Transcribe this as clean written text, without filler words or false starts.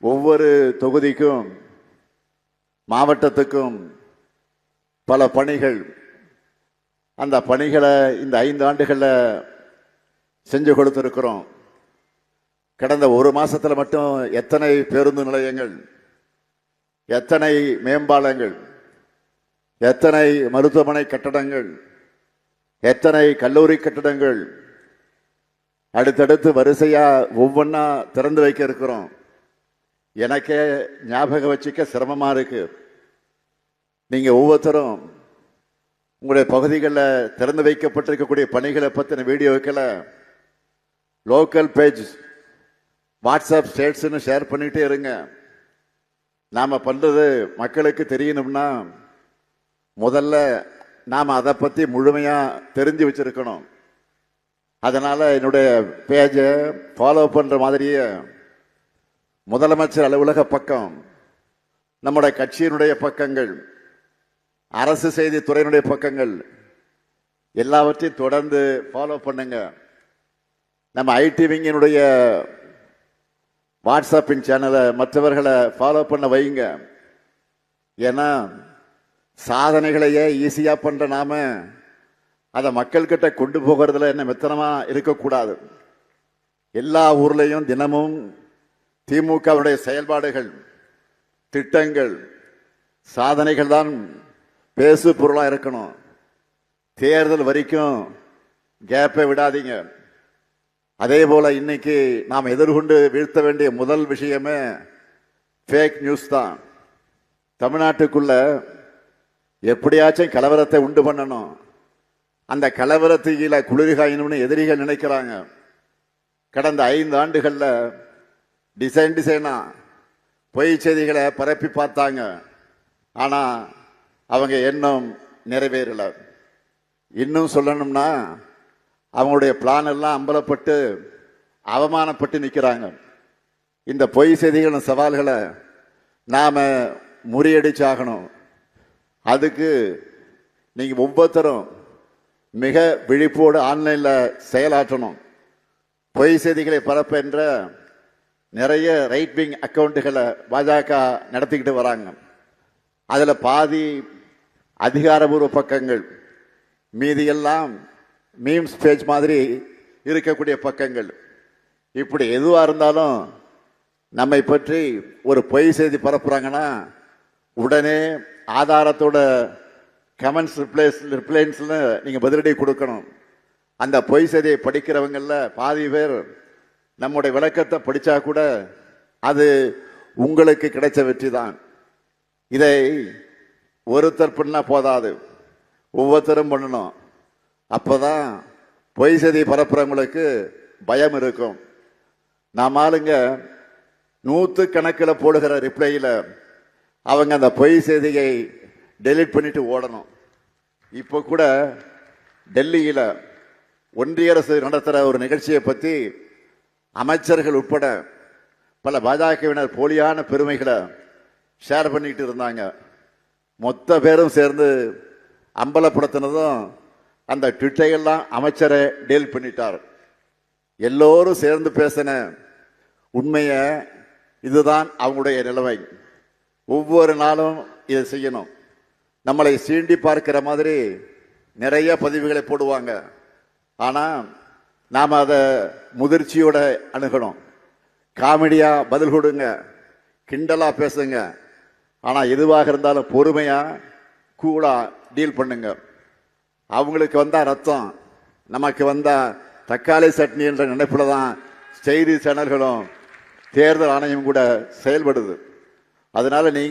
ஒவ்வொரு தொகுதிக்கும் மாவட்டத்துக்கும் பல பணிகள், அந்த பணிகளை இந்த 5 ஆண்டுகளில் செஞ்சு கொடுத்திருக்கிறோம். கடந்த ஒரு மாசத்துல மட்டும் எத்தனை பேருந்து நிலையங்கள், எத்தனை மேம்பாலங்கள், எத்தனை மருத்துவமனை கட்டடங்கள், எத்தனை கல்லூரி கட்டடங்கள் அடுத்தடுத்து வரிசையா ஒவ்வொன்னா திறந்து வைக்க இருக்கிறோம். எனக்கே ஞாபகம் வச்சுக்க சிரமமா இருக்கு. நீங்க ஒவ்வொருத்தரும் உங்களுடைய பகுதிகளில் திறந்து வைக்கப்பட்டிருக்கக்கூடிய பணிகளை பற்றின வீடியோக்களை லோக்கல் பேஜ், வாட்ஸ்அப் ஸ்டேட்ஸ்ன்னு ஷேர் பண்ணிட்டே இருங்க. நாம பண்றது மக்களுக்கு தெரியணும்னா முதல்ல நாம அதை பத்தி முழுமையா தெரிஞ்சு வச்சிருக்கணும். அதனால என்னுடைய பேஜை ஃபாலோ பண்ற மாதிரியே முதலமைச்சர் அலுவலக பக்கம், நம்முடைய கட்சியினுடைய பக்கங்கள், அரசு செய்தி துறையினுடைய பக்கங்கள் எல்லாவற்றையும் தொடர்ந்து ஃபாலோ பண்ணுங்க. நம்ம ஐடிவிங்கினுடைய வாட்ஸ்அப்பின் சேனலை மற்றவர்களை ஃபாலோ பண்ண வைங்க. ஏன்னா சாதனைகளையே ஈஸியா பண்ற நாம அதை மக்கள்கிட்ட கொண்டு போகிறதுல என்ன மெத்தனமா இருக்கக்கூடாது. எல்லா ஊர்லயும் தினமும் திமுகவுடைய செயல்பாடுகள், திட்டங்கள், சாதனைகள் தான் பேசு பொருளா இருக்கணும். தேர்தல் வரைக்கும் கேப்பை விடாதீங்க. அதே போல இன்னைக்கு நாம் எதிர்கொண்டு வீழ்த்த வேண்டிய முதல் விஷயமே ஃபேக் நியூஸ் தான். தமிழ்நாட்டுக்குள்ள எப்படியாச்சும் கலவரத்தை உண்டு பண்ணணும், அந்த கலவரத்துக்கு குளிர்காயணும்னு எதிரிகள் நினைக்கிறாங்க. கடந்த 5 ஆண்டுகள்ல டிசைனா பொய் செய்திகளை பரப்பி பார்த்தாங்க. ஆனா அவங்க எண்ணம் நிறைவேறல. இன்னும் சொல்லணும்னா அவங்களுடைய பிளான் எல்லாம் அம்பலப்பட்டு அவமானப்பட்டு நிற்கிறாங்க. இந்த பொய் செய்திகளின் சவால்களை நாம முறியடிச்சாகணும். அதுக்கு நீங்க ஒவ்வொருத்தரும் மிக விழிப்போடு ஆன்லைன்ல செயலாற்றணும். பொய் செய்திகளை பரப்புகின்ற நிறைய ரைட் விங் அக்கவுண்டுகளை பாஜக நடத்திக்கிட்டு வராங்க. அதுல பாதி அதிகாரபூர்வ பக்கங்கள், மீதியெல்லாம் மீம்ஸ் பேஜ் மாதிரி இருக்கக்கூடிய பக்கங்கள். இப்படி எதுவா இருந்தாலும் நம்மை பற்றி ஒரு பொய் செய்தி பரப்புறாங்கன்னா உடனே ஆதாரத்தோட கமெண்ட்ஸ் ரிப்ளைன்ஸ்ல நீங்க பதிலடி கொடுக்கணும். அந்த பொய் செய்தியை படிக்கிறவங்கல்ல பாதி பேர் நம்முடைய விளக்கத்தை படிச்சா கூட அது உங்களுக்கு கிடைச்ச வெற்றி தான். இதை ஒருத்தர் பண்ணா போதாது, ஒவ்வொருத்தரும் பண்ணணும். அப்பதான் பொய் செய்தி பரப்புறவங்களுக்கு பயம் இருக்கும். நாம் ஆளுங்க 100 கணக்கில் போடுகிற ரிப்ளைல அவங்க அந்த பொய் செய்தியை டெலிட் பண்ணிட்டு ஓடணும். இப்போ கூட டெல்லியில ஒன்றிய அரசு நடத்துற ஒரு நிகழ்ச்சியை பத்தி அமைச்சர்கள் உட்பட பல பாஜகவினர் போலியான பெருமைகளை ஷேர் பண்ணிட்டு இருந்தாங்க. மொத்த பேரும் சேர்ந்து அம்பலப்படுத்தினதும் அந்த ட்விட்டையெல்லாம் அமைச்சரை டீல் பண்ணிட்டார். எல்லோரும் சேர்ந்து பேசின உண்மைய இதுதான் அவங்களுடைய நிலைமை. ஒவ்வொரு நாளும் இதை செய்யணும். நம்மளை சீண்டி பார்க்கிற மாதிரி நிறைய பதிவுகளை போடுவாங்க. ஆனா நாம அதை முதிர்ச்சியோட அணுகணும். காமெடியா பதில் கொடுங்க, கிண்டலா பேசுங்க. ஆனா எதுவாக இருந்தாலும் பொறுமையா கூலா டீல் பண்ணுங்க. அவங்களுக்கு வந்தா ரத்தம், நமக்கு வந்தா தக்காளி சட்னி என்ற நினைப்புல தான் செய்தி சேனல்களும் தேர்தல் ஆணையம் கூட செயல்படுது. அதனால நீங்க